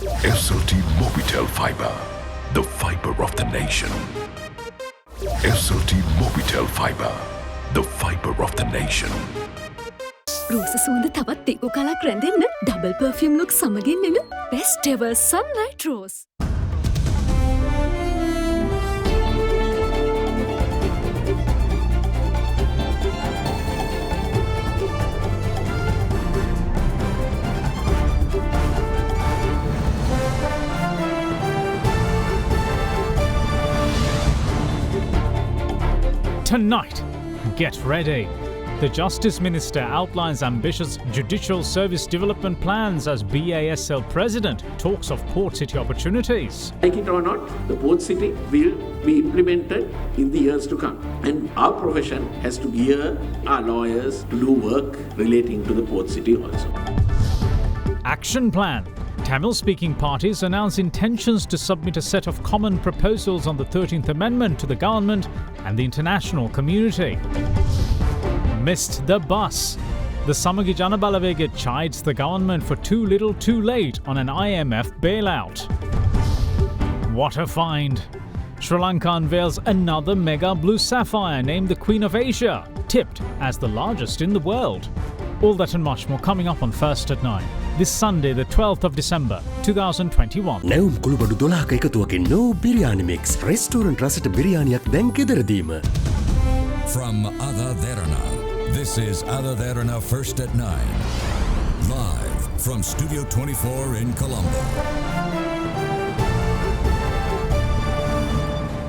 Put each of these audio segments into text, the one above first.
SLT Mobitel Fiber, the fiber of the nation. SLT Mobitel Fiber, the fiber of the nation. රෝස සුවඳ තවත් දෙකු කලක් රැඳෙන්න double perfume look සමගින් එන best ever Sunlight rose. Tonight, get ready. The Justice Minister outlines ambitious judicial service development plans as BASL President talks of port city opportunities. Like it or not, the port city will be implemented in the years to come. And our profession has to gear our lawyers to do work relating to the port city also. Action plan. Tamil-speaking parties announce intentions to submit a set of common proposals on the 13th Amendment to the government and the international community. Missed the bus. The Samagi Janabalavega chides the government for too little too late on an IMF bailout. What a find. Sri Lanka unveils another mega blue sapphire named the Queen of Asia, tipped as the largest in the world. All that and much more coming up on First at 9. This Sunday, the 12th of December, 2021. නැවුම් කුළුබඩු 12ක එකතුවකින් no biryani mix. Restaurant රසට බිරියානියක් දැන් ගෙදරදීම. From AdaDerana, this is AdaDerana First at 9. Live from Studio 24 in Colombo.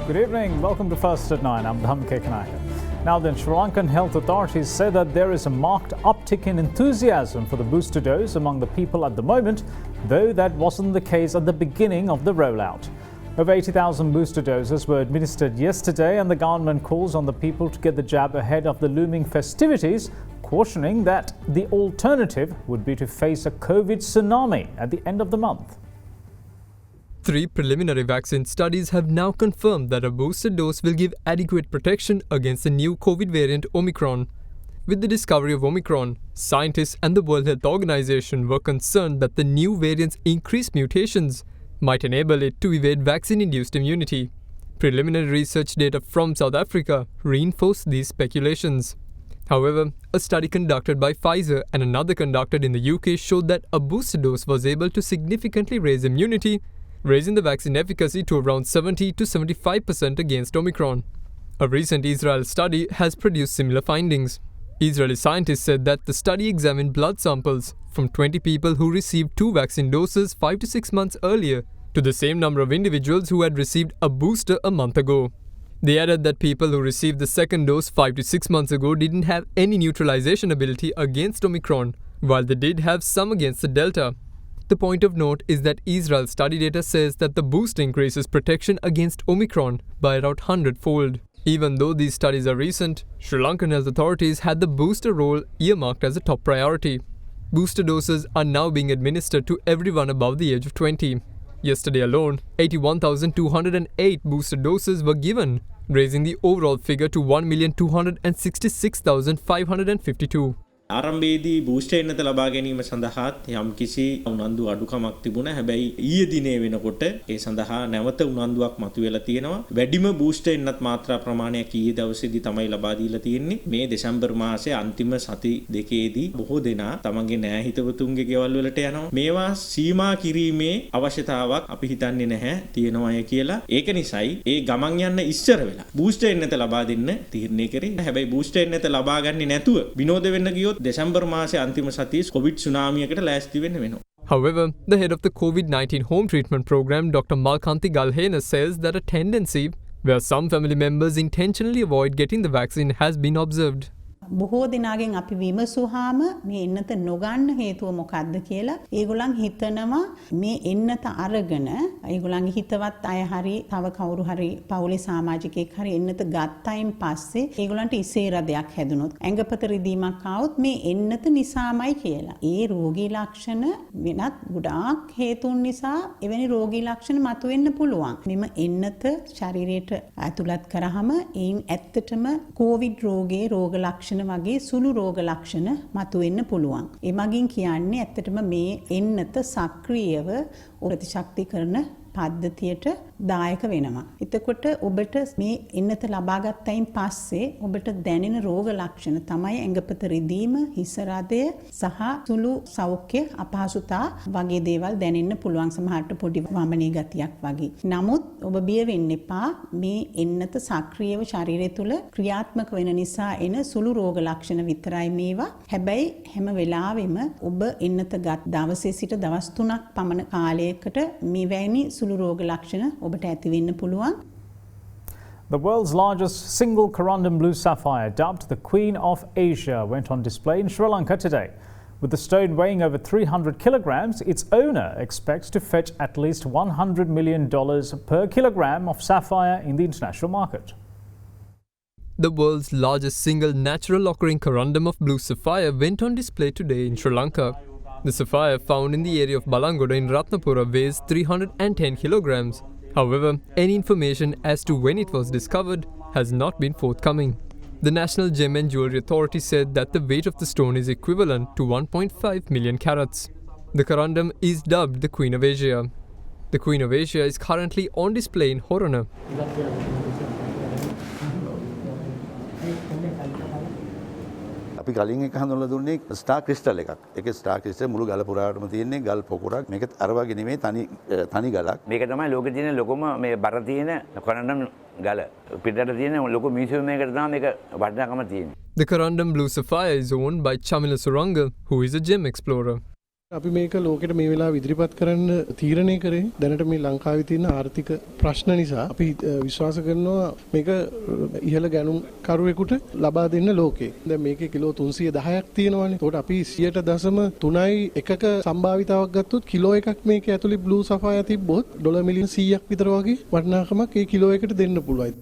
Good evening. Welcome to First at 9. I'm Dham Kekanaya. Now then, Sri Lankan health authorities say that there is a marked uptick in enthusiasm for the booster dose among the people at the moment, though that wasn't the case at the beginning of the rollout. Over 80,000 booster doses were administered yesterday, and the government calls on the people to get the jab ahead of the looming festivities, cautioning that the alternative would be to face a COVID tsunami at the end of the month. 3 preliminary vaccine studies have now confirmed that a booster dose will give adequate protection against the new COVID variant Omicron. With the discovery of Omicron, scientists and the World Health Organization were concerned that the new variant's increased mutations might enable it to evade vaccine-induced immunity. Preliminary research data from South Africa reinforced these speculations. However, a study conducted by Pfizer and another conducted in the UK showed that a booster dose was able to significantly raise immunity, raising the vaccine efficacy to around 70 to 75% against Omicron. A recent Israel study has produced similar findings. Israeli scientists said that the study examined blood samples from 20 people who received 2 vaccine doses 5 to 6 months earlier to the same number of individuals who had received a booster a month ago. They added that people who received the second dose 5 to 6 months ago didn't have any neutralization ability against Omicron, while they did have some against the Delta. The point of note is that Israel study data says that the boost increases protection against Omicron by around 100-fold. Even though these studies are recent, Sri Lankan health authorities had the booster role earmarked as a top priority. Booster doses are now being administered to everyone above the age of 20. Yesterday alone, 81,208 booster doses were given, raising the overall figure to 1,266,552. ආරම්භයේදී booster එන්නත ලබා ගැනීම සඳහාත් යම්කිසි උනන්දු අඩුකමක් තිබුණා. හැබැයි ඊයේ දිනේ වෙනකොට ඒ සඳහා නැවත උනන්දුවක් මතුවෙලා තියෙනවා. වැඩිම බූස්ටර් එන්නත් මාත්‍රා ප්‍රමාණයක් ඊයේ දවසේදී තමයි ලබා දීලා තියෙන්නේ. මේ දෙසැම්බර් මාසයේ අන්තිම සති දෙකේදී බොහෝ දෙනා තමන්ගේ නෑ හිතවතුන්ගේ ගෙවල් වලට යනවා. මේවා සීමා කිරීමේ අවශ්‍යතාවක් අපි හිතන්නේ නැහැ තියෙනවාය කියලා. ඒක නිසායි ඒ ගමන් යන්න ඉස්සර වෙලා බූස්ටර් එන්නත ලබා දෙන්න තීරණය කරේ. හැබැයි බූස්ටර් එන්නත ලබා ගන්නේ නැතුව විනෝද වෙන්න ගියොත් දෙසැම්බර් මාසයේ අන්තිම සතියේ කොවිඩ් සුනාමියකට ලෑස්ති වෙන්න වෙනවා. However, the head of the COVID-19 home treatment program, Dr. Malkanthi Galhena, says that a tendency where some family members intentionally avoid getting the vaccine has been observed. බොහෝ දෙනාගෙන් අපි විමසුවාම මේ එන්නත නොගන්න හේතුව මොකක්ද කියලා ඒගොල්ලන් හිතනවා මේ එන්නත අරගෙන ඒගොල්ලන්ගේ හිතවත් අය හරි තව කවුරු හරි පවුලේ සමාජිකයෙක් හරි එන්නත ගත්තයින් පස්සේ ඒගොල්ලන්ට ඉසේරදයක් හැදුනොත් ඇඟපත රිදීමක් ආවොත් මේ එන්නත නිසාමයි කියලා. ඒ රෝගී ලක්ෂණ වෙනත් ගොඩාක් හේතුන් නිසා එවැනි රෝගී ලක්ෂණ මතුවෙන්න පුළුවන්. මෙම එන්නත ශරීරයට ඇතුළත් කරාම ඒන් ඇත්තටම කොවිඩ් රෝගයේ රෝග ලක්ෂණ ලක්ෂණ වගේ සුළු රෝග ලක්ෂණ මතුවෙන්න පුළුවන්. ඒ මගින් කියන්නේ ඇත්තටම මේ එන්නත සක්‍රියව ප්‍රතිශක්ති කරන පද්ධතියට දායක වෙනවා. එතකොට ඔබට මේ එන්නත ලබා ගත්තයින් පස්සේ ඔබට දැනෙන රෝග ලක්ෂණ තමයි ඇඟපත රිදීම, හිස රදය සහ සුළු සෞඛ්‍ය අපහසුතා වගේ දේවල් දැනෙන්න පුළුවන්. සමහරට පොඩි වමනේ ගතියක් වගේ. නමුත් ඔබ බිය වෙන්න එපා. මේ එන්නත සක්‍රියව ශරීරය තුල ක්‍රියාත්මක වෙන නිසා එන සුළු රෝග ලක්ෂණ විතරයි මේවා. හැබැයි හැම වෙලාවෙම ඔබ එන්නත ගත් දවසේ සිට දවස් 3ක් පමණ කාලයකට මෙවැනි සුළු රෝග ලක්ෂණ ඔබට ඇති වෙන්න පුළුවන්. The world's largest single corundum blue sapphire, dubbed the Queen of Asia, went on display in Sri Lanka today. With the stone weighing over 300 kilograms, its owner expects to fetch at least $100 million per kilogram of sapphire in the international market. The world's largest single natural occurring corundum of blue sapphire went on display today in Sri Lanka. The sapphire found in the area of Balangoda in Ratnapura weighs 310 kilograms. However, any information as to when it was discovered has not been forthcoming. The National Gem and Jewellery Authority said that the weight of the stone is equivalent to 1.5 million carats. The corundum is dubbed the Queen of Asia. The Queen of Asia is currently on display in Horona. අපි කලින් එක හඳුන්වලා දුන්නේ star crystal එකක්. ඒකේ star crystal මුළු ගල පුරාටම තියෙන්නේ ගල් පොකුරක්. මේක අර වගේ නෙමෙයි තනි ගලක්. මේක තමයි ලෝකේ තියෙන ලොකුම මේ බර තියෙන කොරන්ඩම් ගල. පිටරට තියෙන ලොකු මියුසියම් එකකට තමයි මේක වටිනාකම තියෙන්නේ. The corundum blue sapphire is owned by Chamila Suranga, who is a gem explorer. අපි මේක ලෝකෙට මේ වෙලාව ඉදිරිපත් කරන්න තීරණය කරේ දැනට මේ ලංකාවේ තියෙන ආර්ථික ප්‍රශ්න නිසා අපි විශ්වාස කරනවා මේක ඉහළ ගැනුම් කරුවෙකුට ලබා දෙන්න ලෝකේ. දැන් මේකේ කිලෝ 310ක් තියෙනවානේ. ඒකට අපි 100.3යි එකක සම්භාවිතාවක් ගත්තොත් කිලෝ එකක් මේකේ ඇතුලේ බ්ලූ සෆායා තිබ්බොත් ඩොලර් මිලියන 100ක් විතර වගේ වටිනාකමක් ඒ කිලෝ එකට දෙන්න පුළුවන්.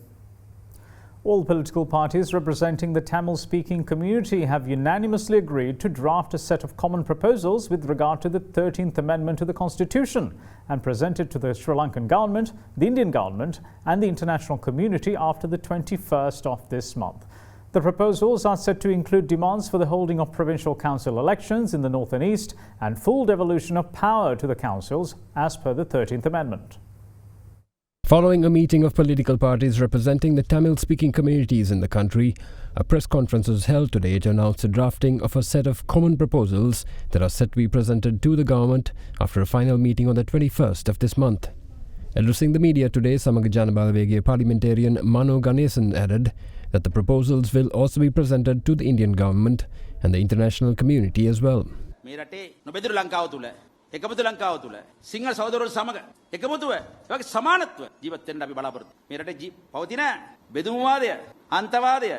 All political parties representing the Tamil-speaking community have unanimously agreed to draft a set of common proposals with regard to the 13th Amendment to the Constitution and present it to the Sri Lankan government, the Indian government and the international community after the 21st of this month. The proposals are set to include demands for the holding of provincial council elections in the north and east and full devolution of power to the councils as per the 13th Amendment. Following a meeting of political parties representing the Tamil-speaking communities in the country, a press conference was held today to announce the drafting of a set of common proposals that are set to be presented to the government after a final meeting on the 21st of this month. Addressing the media today, Samaga Janabalawege parliamentarian Mano Ganesan added that the proposals will also be presented to the Indian government and the international community as well. එකමුතු ලංකාව තුළ සිංහල සහෝදරවරු සමග එකමුතුව ඒවගේ සමානත්ව ජීවත් වෙන්න අපි බලාපොරොත්තු. මේ රටේ පවතින බෙදුම්වාදය, අන්තවාදය,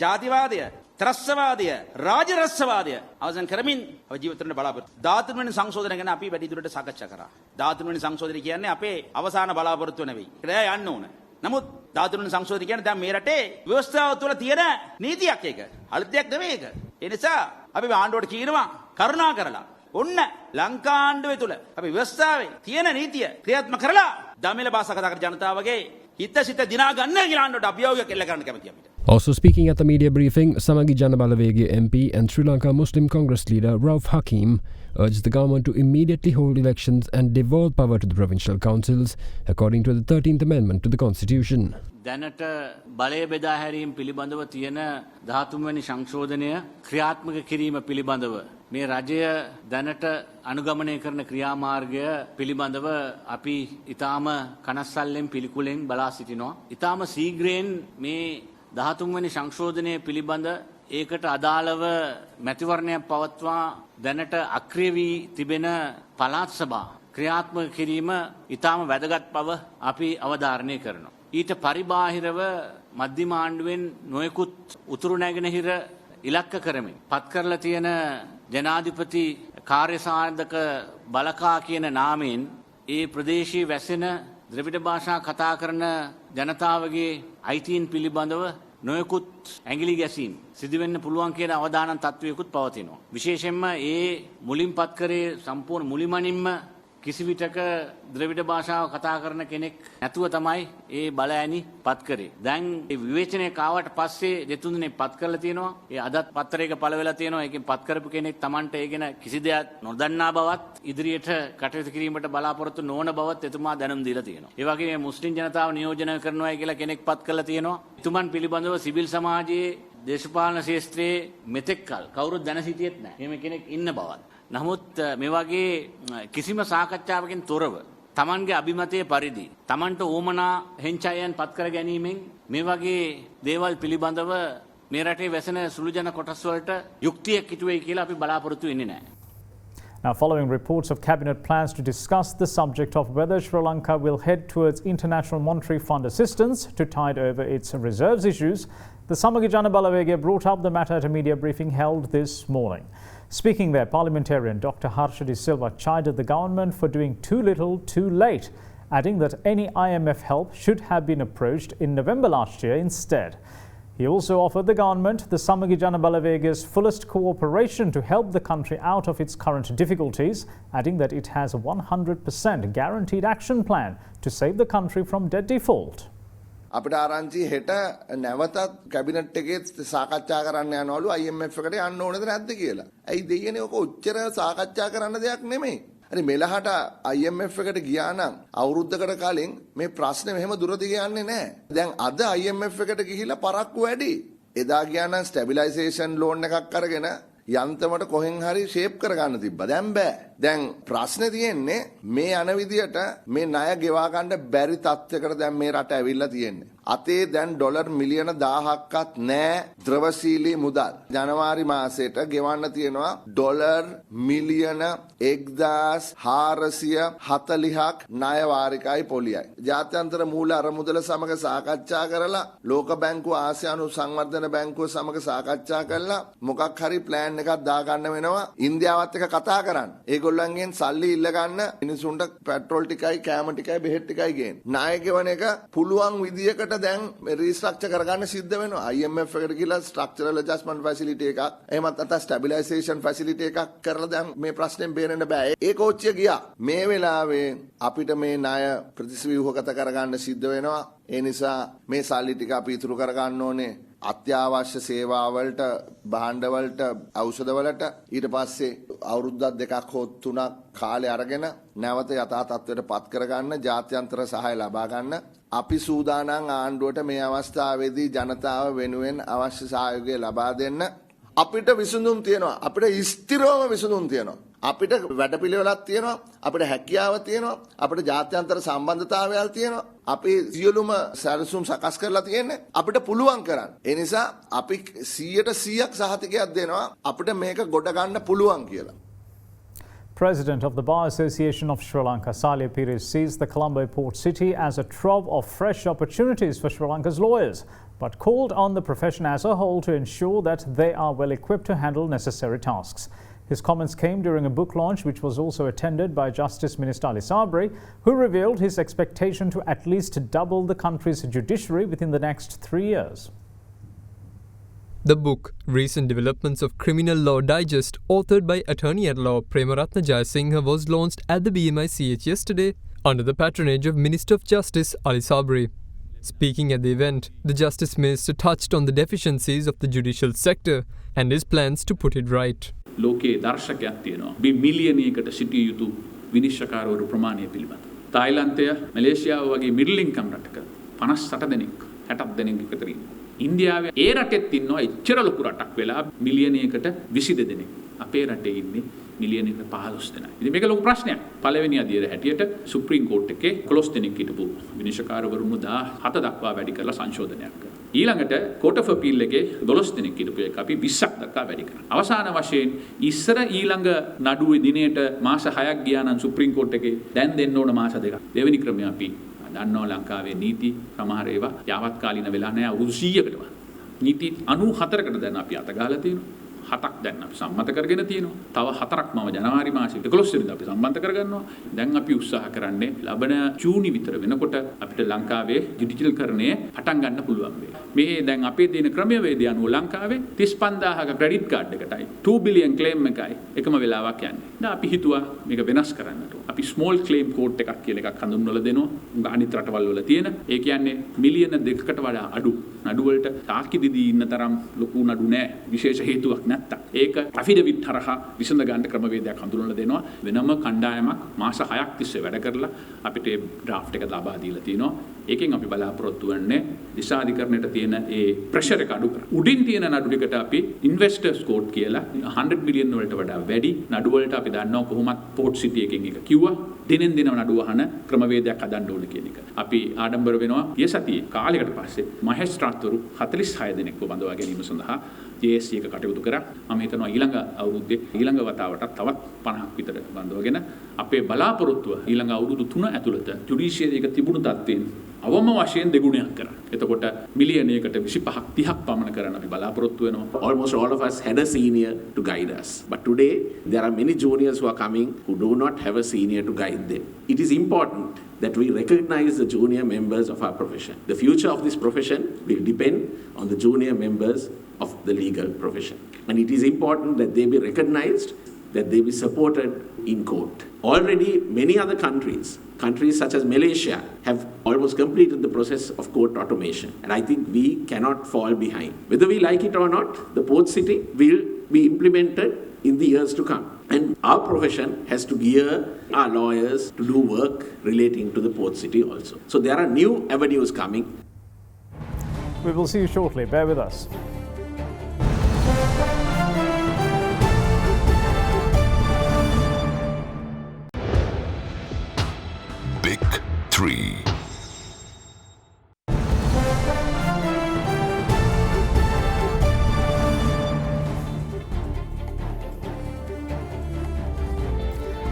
ජාතිවාදය, ත්‍රස්තවාදය, රාජරස්සවාදය අවසන් කරමින් අපි ජීවත් වෙන්න බලාපොරොත්තු. 13 වෙනි සංශෝධනය ගැන අපි වැඩි දුරට සාකච්ඡා කරා. 13 වෙනි සංශෝධනය කියන්නේ අපේ අවසාන බලාපොරොත්තුව නෙවෙයි. ඒකට යන්න ඕන. නමුත් 13 වෙනි සංශෝධනය කියන්නේ දැන් මේ රටේ ව්‍යවස්ථාව තුළ තියෙන නීතියක් ඒක. අලුත් දෙයක් නෙවෙයි ඒක. ඒ නිසා අපි ආණ්ඩුවට කියනවා කරුණා කරලා ඔන්න ලංකාණ්ඩුවේ තුල අපි ව්‍යවස්ථාවේ තියෙන නීතිය ක්‍රියාත්මක කරලා දමිළ භාෂා කතා කරන ජනතාවගේ හිත සිත දිනා ගන්න කියලා ආණ්ඩුවට අභියෝගයක් එල්ල කරන්න කැමතියි අපිට. Also speaking at the media briefing, Samagi Janabalawege MP and Sri Lanka Muslim Congress leader Rauf Hakim urged the government to immediately hold elections and devolve power to the provincial councils according to the 13th Amendment to the Constitution. දැනට බලය බෙදා හැරීම පිළිබඳව තියෙන 13 වෙනි සංශෝධනය ක්‍රියාත්මක කිරීම පිළිබඳව මේ රජය දැනට අනුගමනය කරන ක්‍රියාමාර්ගය පිළිබඳව අපි ඊටාම කනස්සල්ලෙන් පිළිකුලෙන් බලා සිටිනවා. ඊටාම ශීඝ්‍රයෙන් මේ 13 වෙනි සංශෝධනය පිළිබඳ ඒකට අදාළව මැතිවරණයක් පවත්වා දැනට අක්‍රිය වී තිබෙන පළාත් සභා ක්‍රියාත්මක කිරීම ඊටාම වැදගත් බව අපි අවධාරණය කරනවා. ඊට පරිබාහිරව මධ්‍යම ආණ්ඩුවෙන් නොයෙකුත් උතුරු නැගෙනහිර ඉලක්ක කරමින් පත් කරලා තියෙන ජනාධිපති කාර්යසාධක බලකා කියන නාමයෙන් ඒ ප්‍රදේශයේ වැසෙන ද්‍රවිඩ භාෂා කතා කරන ජනතාවගේ අයිතීන් පිළිබඳව නොයෙකුත් ඇඟිලි ගැසීම් සිදුවෙන්න පුළුවන් කියන අවදානම් තත්වයකුත් පවතිනවා. විශේෂයෙන්ම ඒ මුලින් පත් කරේ සම්පූර්ණ මුලිමනින්ම කිසි විටක ද්‍රවිඩ භාෂාව කතා කරන කෙනෙක් නැතුව තමයි ඒ බලෑනි පත් කරේ. දැන් ඒ විවේචනය කාවට පස්සේ දෙතුන් දිනේ පත් කරලා තියෙනවා. ඒ අදත් පත්තරයක පළ වෙලා තියෙනවා. ඒකෙන් පත් කරපු කෙනෙක් Tamanට ඒ ගැන කිසි දෙයක් නොදන්නා බවත් ඉදිරියට කටයුතු කිරීමට බලාපොරොත්තු නොවන බවත් එතුමා දැනුම් දීලා තියෙනවා. ඒ වගේම මුස්ලිම් ජනතාව නියෝජනය කරනවා කියලා කෙනෙක් පත් කරලා තියෙනවා. එතුමන් පිළිබඳව සිවිල් සමාජයේ දේශපාලන ශාස්ත්‍රයේ මෙතෙක්කල් කවුරුත් දැන සිටියෙත් නැහැ. එහෙම කෙනෙක් ඉන්න බවත්. නමුත් මේ වගේ කිසිම සාකච්ඡාවකින් තොරව Tamanගේ අභිමතයේ පරිදි Tamanට ඕමනා හෙන්චයන් පත් කර ගැනීමෙන් මේ වගේ දේවල් පිළිබඳව මේ රටේ වැසෙන සුළු ජන කොටස් වලට යුක්තියක් ඉටු වෙයි කියලා අපි බලාපොරොත්තු වෙන්නේ නැහැ. Now, following reports of cabinet plans to discuss the subject of whether Sri Lanka will head towards International Monetary Fund assistance to tide over its reserves issues, the Samagi Jana Balawege brought up the matter at a media briefing held this morning. Speaking there, parliamentarian Dr. Harshadi Silva chided the government for doing too little too late, adding that any IMF help should have been approached in November last year instead. He also offered the government the Samagi Jana Balawege's fullest cooperation to help the country out of its current difficulties, adding that it has a 100% guaranteed action plan to save the country from debt default. අපිට ආරංචි හෙට නැවතත් cabinet එකේ සාකච්ඡා කරන්න යනවලු IMF එකට යන්න ඕනද නැද්ද කියලා. ඇයි දෙයනේ ඔක ඔච්චර සාකච්ඡා කරන්න දෙයක් නෙමෙයි. හරි මෙලහට IMF එකට ගියා නම් අවුරුද්දකට කලින් මේ ප්‍රශ්නේ මෙහෙම දුර දිග යන්නේ නැහැ. දැන් අද IMF එකට ගිහිල්ලා පරක්කු වැඩි. එදා ගියා නම් ස්ටැබිලයිසේෂන් ලෝන් එකක් අරගෙන යන්තමට කොහෙන් හරි ෂේප් කරගන්න තිබ්බා. දැන් බෑ. දැන් ප්‍රශ්නේ තියෙන්නේ මේ යන විදියට මේ ණය ගෙවා ගන්න බැරි තත්යකට දැන් මේ රට ඇවිල්ලා තියෙන්නේ. අතේ දැන් ඩොලර් මිලියන 1000ක්වත් නැහැ ද්‍රවශීලී මුදල්. ජනවාරි මාසෙට ගෙවන්න තියෙනවා ඩොලර් මිලියන 1440ක් ණය වාරිකයි පොලියයි. ජාත්‍යන්තර මූල අරමුදල සමග සාකච්ඡා කරලා ලෝක බැංකුව ආසියානු සංවර්ධන බැංකුව සමග සාකච්ඡා කරලා මොකක් හරි ප්ලෑන් එකක් දාගන්න වෙනවා. ඉන්දියාවත් එක්ක කතා කරන්න. ඒගොල්ලන්ගෙන් සල්ලි ඉල්ල ගන්න මිනිසුන්ට පෙට්‍රෝල් ටිකයි කෑම ටිකයි බෙහෙත් ටිකයි ගේන්න. ණය ගෙවන එක පුළුවන් විදියකට දැන් රීස්ට්‍රක්චර් කරගන්න සිද්ධ වෙනවා. IMF එකට ගිහලා ස්ට්‍රක්චරල් ඇඩ්ජස්ට්මන්ට් ෆැසිලිටි එකක් එහෙමත් නැත්නම් ස්ටැබිලයිසේෂන් ෆැසිලිටි එකක් කරලා දැන් මේ ප්‍රශ්නෙන් බේරෙන්න බෑ. ඒ කෝච්චිය ගියා. මේ වෙලාවේ අපිට මේ ණය ප්‍රතිස්ව්‍යුහගත කරගන්න සිද්ධ වෙනවා. ඒ නිසා මේ සල්ලි ටික අපි ඉතුරු කරගන්න ඕනේ අත්‍යවශ්‍ය සේවාවලට භාණ්ඩවලට ඖෂධවලට ඊට පස්සේ අවුරුද්දක් දෙකක් හෝ තුනක් කාලය අරගෙන නැවත යථා තත්ත්වයට පත් කරගන්න ජාත්‍යන්තර සහාය ලබා ගන්න අපි සූදානම් ආණ්ඩුවට මේ අවස්ථාවේදී ජනතාව වෙනුවෙන් අවශ්‍ය සහයෝගය ලබා දෙන්න අපිට විසඳුම් තියෙනවා අපිට ස්ථිරවම විසඳුම් තියෙනවා අපිට වැඩපිළිවෙලක් තියෙනවා අපිට හැකියාව තියෙනවා අපිට ජාත්‍යන්තර සම්බන්ධතාවයල් තියෙනවා අපි සියලුම සැලසුම් සකස් කරලා තියෙන්නේ අපිට පුළුවන් කරන්න ඒ නිසා අපි 100% සහතිකයක් දෙනවා අපිට මේක ගොඩ ගන්න පුළුවන් කියලා. President of the Bar Association of Sri Lanka, Salia Pires, sees the Colombo port city as a trove of fresh opportunities for Sri Lanka's lawyers, but called on the profession as a whole to ensure that they are well equipped to handle necessary tasks. His comments came during a book launch which was also attended by Justice Minister Ali Sabri, who revealed his expectation to at least double the country's judiciary within the next 3 years. The book, Recent Developments of Criminal Law Digest, authored by Attorney-at-Law Premaratna Jayasinghe, was launched at the BMICH yesterday under the patronage of Minister of Justice Ali Sabri. Speaking at the event, the Justice Minister touched on the deficiencies of the judicial sector and his plans to put it right. ලෝකයේ දර්ශකයක් තියෙනවා. මිලියනයකට සිටිය යුතු විනිශ්චයකාරවරු ප්‍රමාණය පිළිබඳ. තායිලන්තය, මැලේසියාව වගේ middle income රටක 58 දෙනෙක් 60 දෙනෙක් විතර ඉන්නවා. ඉන්දියාවේ ඒ රටෙත් ඉන්නවා එච්චර ලොකු රටක් වෙලා මිලියනයකට 22 දෙනෙක්. අපේ රටේ ඉන්නේ මිලියනයකට 15 දෙනෙක්. ඉතින් මේක ලොකු ප්‍රශ්නයක්. පළවෙනි අදියර හැටියට සුප්‍රීම කෝට් එකේ 11 දෙනෙක් හිටපු විනිශ්චයකාරවරුන් 17 දක්වා වැඩි කරලා සංශෝධනයක් කළා. ඊළඟට කෝට් ඔෆ් අපීල් එකේ 12 දෙනෙක් හිටපු එක අපි 20ක් දක්වා වැඩි කරා. අවසාන වශයෙන් ඉස්සර ඊළඟ නඩුවේ දිනේට මාස 6ක් ගියා නම් සුප්‍රීම කෝට් එකේ දැන් දෙන්න ඕන මාස 2ක්. දෙවෙනි ක්‍රමය අපි දන්නවා ලංකාවේ නීති සමහර ඒවා යාවත් කාලින වෙලා නැහැ අවුරුදු 100කටම. නීති 94කට දැන් අපි අත ගහලා තියෙනවා. 7ක් දැන් අපි සම්මත කරගෙන තියෙනවා. තව 4ක් මම ජනවාරි මාසෙ 11 වෙනිදා අපි සම්මත කරගන්නවා. දැන් අපි උත්සාහ කරන්නේ ලබන ජූනි විතර වෙනකොට අපිට ලංකාවේ ඩිජිටල් කරණය පටන් ගන්න පුළුවන් වෙයි. මේ දැන් අපේ දෙන ක්‍රමවේදය අනුව ලංකාවේ 35000ක ක්‍රෙඩිට් කාඩ් එකටයි 2 බිලියන් ක්ලේම් එකයි එකම වෙලාවක් යන්නේ. දැන් අපි හිතුවා මේක වෙනස් කරන්නට. අපි ස්මෝල් ක්ලේම් කෝට් එකක් කියලා එකක් හඳුන්වලා දෙනවා අනිත් රටවල් වල තියෙන. ඒ කියන්නේ මිලියන 2කට වඩා අඩු නඩු වලට තාක්කි දිදී ඉන්න තරම් ලොකු නඩු නෑ විශේෂ හේතුවක් නැත්තම්. ඒක ඇෆිඩවිට් හරහා විසඳ ගන්න ක්‍රමවේදයක් හඳුන්වලා දෙනවා. වෙනම කණ්ඩායමක් මාස 6ක් තිස්සේ වැඩ කරලා අපිට ඒ ඩ්‍රාෆ්ට් එක ලබා දීලා තිනවා. ඒකෙන් අපි බලාපොරොත්තු වෙන්නේ දිශාධිකරණයට තියෙන ඒ ප්‍රෙෂර් එක අඩු කර. උඩින් තියෙන නඩු ටිකට අපි ඉන්වෙස්ටර්ස් කෝට් කියලා 100 මිලියන් වලට වඩා වැඩි නඩු වලට අපි දන්නවා කොහොමත් පෝට් සිටි එකකින් එක කිව්වා දිනෙන් දින නඩු වහන ක්‍රමවේදයක් හදන්න ඕන කියන එක. අපි ආඩම්බර වෙනවා ගිය සතියේ කාලයකට පස්සේ මහේස්ත්‍රාත්වරු 46 දෙනෙක්ව බඳවා ගැනීම සඳහා JSC එක කටයුතු කරා. මම හිතනවා ඊළඟ අවුරුද්දේ ඊළඟ වතාවටත් තවත් 50ක් විතර බඳවගෙන අපේ බලාපොරොත්තුව ඊළඟ අවුරුදු 3 ඇතුළත ජුඩිෂියරි එක තිබුණු තත්ත්වයෙන් අවම වශයෙන් දෙගුණයක් කරා. එතකොට මිලියනයකට 25ක් 30ක් පමණ කරන්න අපි බලාපොරොත්තු වෙනවා. Almost all of us had a senior to guide us. But today, there are many juniors who are coming who do not have a senior to guide them. It is important that we recognize the junior members of our profession. The future of this profession will depend on the junior members of the legal profession. And it is important that they be recognized, that they be supported in court. Already, many other countries such as Malaysia, have almost completed the process of court automation. And I think we cannot fall behind. Whether we like it or not, the port city will be implemented in the years to come. And our profession has to gear our lawyers to do work relating to the port city also. So there are new avenues coming. We will see you shortly. Bear with us. Big 3.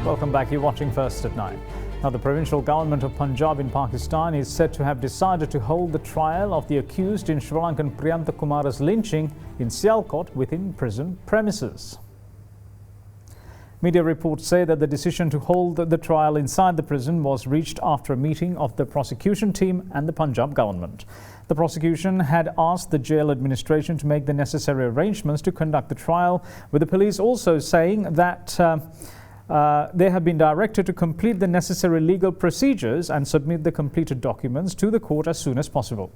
Welcome back. You're watching First at 9. Now, the provincial government of Punjab in Pakistan is said to have decided to hold the trial of the accused in Sri Lankan Priyantha Kumara's lynching in Sialkot within prison premises. Media reports say that the decision to hold the trial inside the prison was reached after a meeting of the prosecution team and the Punjab government. The prosecution had asked the jail administration to make the necessary arrangements to conduct the trial, with the police also saying that they have been directed to complete the necessary legal procedures and submit the completed documents to the court as soon as possible.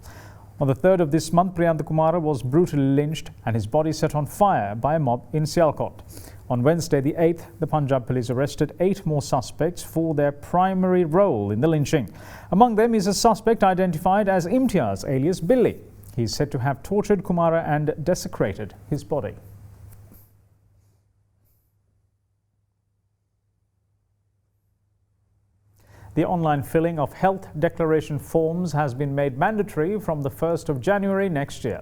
On the 3rd of this month, Priyantha Kumara was brutally lynched and his body set on fire by a mob in Sialkot. On Wednesday, the 8th, the Punjab police arrested 8 more suspects for their primary role in the lynching. Among them is a suspect identified as Imtiaz, alias Billy. He is said to have tortured Kumara and desecrated his body. The online filling of health declaration forms has been made mandatory from the 1st of January next year.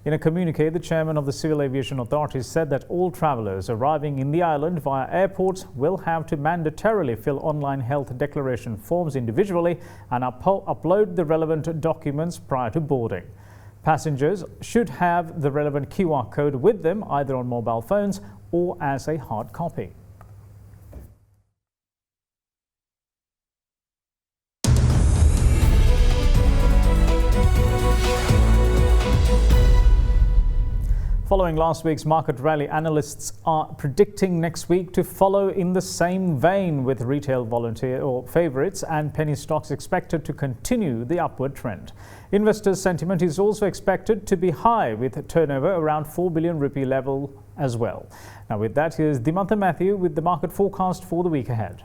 In a communique, the chairman of the Civil Aviation Authority said that all travellers arriving in the island via airports will have to mandatorily fill online health declaration forms individually and upload the relevant documents prior to boarding. Passengers should have the relevant QR code with them either on mobile phones or as a hard copy. Following last week's market rally, analysts are predicting next week to follow in the same vein, with retail volunteer or favourites and penny stocks expected to continue the upward trend. Investors' sentiment is also expected to be high, with turnover around 4 billion rupee level as well. Now, with that, here's Dimantha Matthew with the market forecast for the week ahead.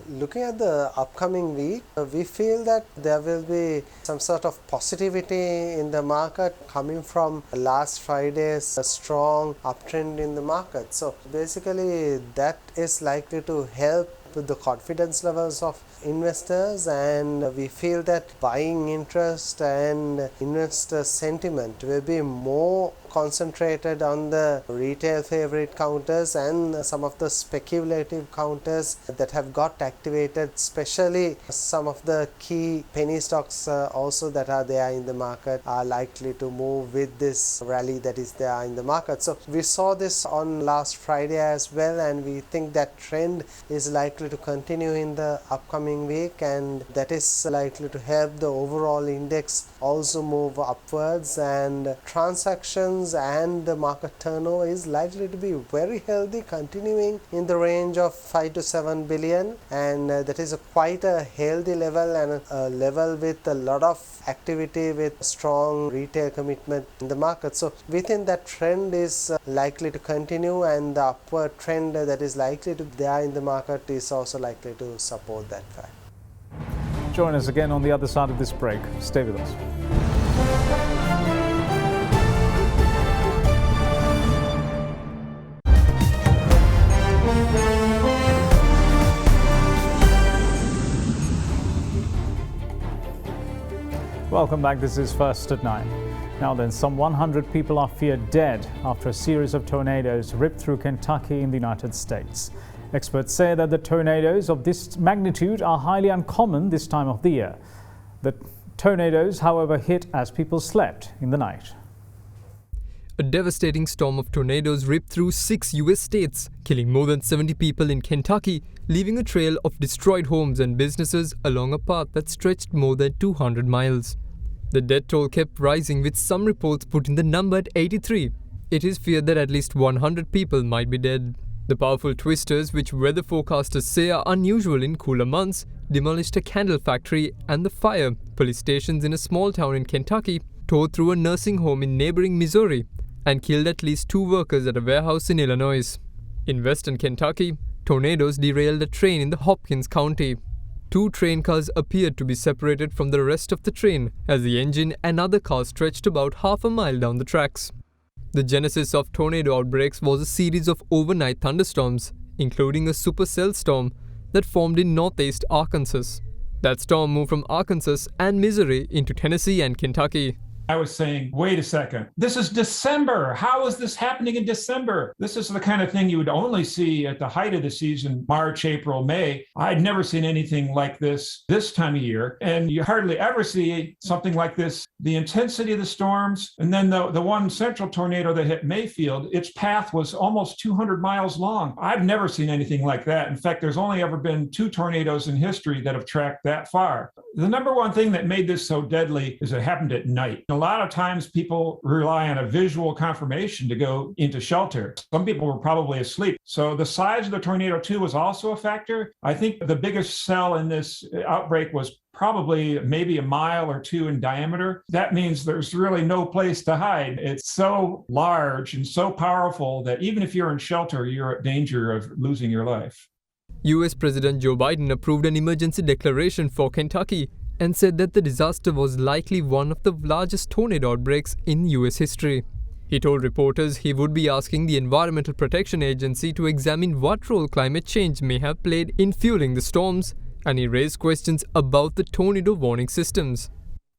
Looking at the upcoming week, we feel that there will be some sort of positivity in the market coming from last Friday's strong uptrend in the market. So basically that is likely to help with the confidence levels of investors, and we feel that buying interest and investor sentiment will be more concentrated on the retail favorite counters and some of the speculative counters that have got activated, especially some of the key penny stocks also that are there in the market are likely to move with this rally that is there in the market. So we saw this on last Friday as well, and we think that trend is likely to continue in the upcoming week, and that is likely to help the overall index also move upwards, and transactions transactions and the market turnover is likely to be very healthy, continuing in the range of 5 to 7 billion, and that is quite a healthy level and a level with a lot of activity with strong retail commitment in the market. So we think that trend is likely to continue, and the upward trend that is likely to be there in the market is also likely to support that fact. Join us again on the other side of this break. Stay with us. Welcome back. This is First at 9. Now then, some 100 people are feared dead after a series of tornadoes ripped through Kentucky in the United States. Experts say that the tornadoes of this magnitude are highly uncommon this time of the year. The tornadoes, however, hit as people slept in the night. A devastating storm of tornadoes ripped through 6 US states, killing more than 70 people in Kentucky, leaving a trail of destroyed homes and businesses along a path that stretched more than 200 miles. The death toll kept rising, with some reports putting the number at 83. It is feared that at least 100 people might be dead. The powerful twisters, which weather forecasters say are unusual in cooler months, demolished a candle factory, and the fire, police stations in a small town in Kentucky, tore through a nursing home in neighboring Missouri and killed at least 2 workers at a warehouse in Illinois. In western Kentucky, tornadoes derailed a train in the Hopkins County. 2 train cars appeared to be separated from the rest of the train as the engine and other cars stretched about half a mile down the tracks. The genesis of tornado outbreaks was a series of overnight thunderstorms, including a supercell storm that formed in northeast Arkansas. That storm moved from Arkansas and Missouri into Tennessee and Kentucky. I was saying, wait a second, this is December. How is this happening in December? This is the kind of thing you would only see at the height of the season, March, April, May. I'd never seen anything like this time of year. And you hardly ever see something like this. The intensity of the storms, and then the one central tornado that hit Mayfield, its path was almost 200 miles long. I've never seen anything like that. In fact, there's only ever been 2 tornadoes in history that have tracked that far. The number one thing that made this so deadly is it happened at night. A lot of times people rely on a visual confirmation to go into shelter. Some people were probably asleep. So the size of the tornado too was also a factor. I think the biggest cell in this outbreak was probably maybe a mile or 2 in diameter. That means there's really no place to hide. It's so large and so powerful that even if you're in shelter, you're at danger of losing your life. US President Joe Biden approved an emergency declaration for Kentucky and said that the disaster was likely one of the largest tornado outbreaks in US history. He told reporters he would be asking the Environmental Protection Agency to examine what role climate change may have played in fueling the storms, and he raised questions about the tornado warning systems.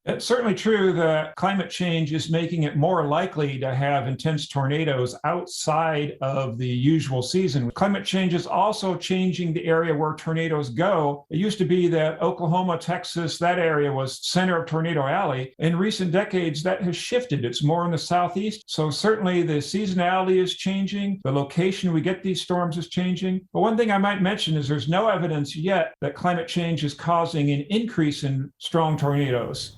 It's certainly true that climate change is making it more likely to have intense tornadoes outside of the usual season. Climate change is also changing the area where tornadoes go. It used to be that Oklahoma, Texas, that area was center of Tornado Alley. In recent decades, that has shifted. It's more in the southeast. So certainly the seasonality is changing. The location we get these storms is changing. But one thing I might mention is there's no evidence yet that climate change is causing an increase in strong tornadoes.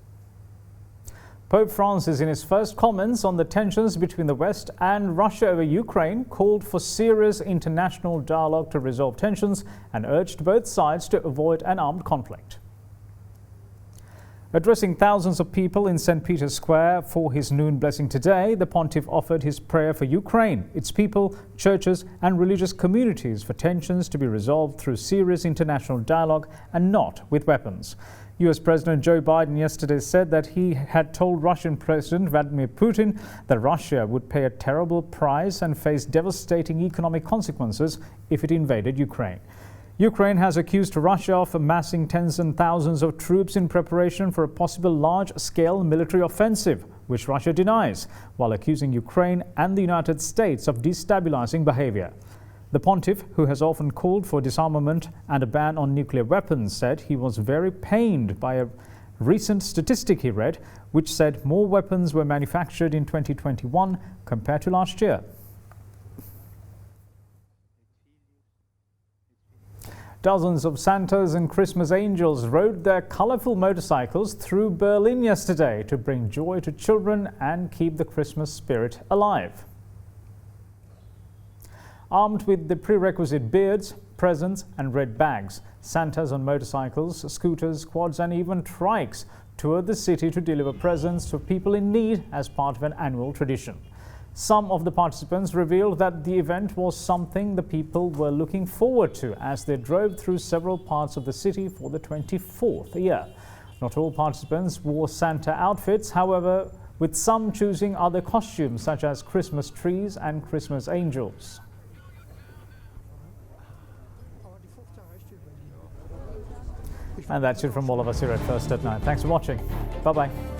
Pope Francis, in his first comments on the tensions between the West and Russia over Ukraine, called for serious international dialogue to resolve tensions and urged both sides to avoid an armed conflict. Addressing thousands of people in St. Peter's Square for his noon blessing today, the pontiff offered his prayer for Ukraine, its people, churches and religious communities for tensions to be resolved through serious international dialogue and not with weapons. US President Joe Biden yesterday said that he had told Russian President Vladimir Putin that Russia would pay a terrible price and face devastating economic consequences if it invaded Ukraine. Ukraine has accused Russia of amassing tens and thousands of troops in preparation for a possible large-scale military offensive, which Russia denies, while accusing Ukraine and the United States of destabilizing behavior. The pontiff, who has often called for disarmament and a ban on nuclear weapons, said he was very pained by a recent statistic he read, which said more weapons were manufactured in 2021 compared to last year. Dozens of Santas and Christmas angels rode their colourful motorcycles through Berlin yesterday to bring joy to children and keep the Christmas spirit alive. Armed with the prerequisite beards, presents and red bags, Santas on motorcycles, scooters, quads and even trikes toured the city to deliver presents to people in need as part of an annual tradition. Some of the participants revealed that the event was something the people were looking forward to as they drove through several parts of the city for the 24th year. Not all participants wore Santa outfits, however, with some choosing other costumes such as Christmas trees and Christmas angels. And that's it from all of us here at First at 9. Thanks for watching. Bye-bye.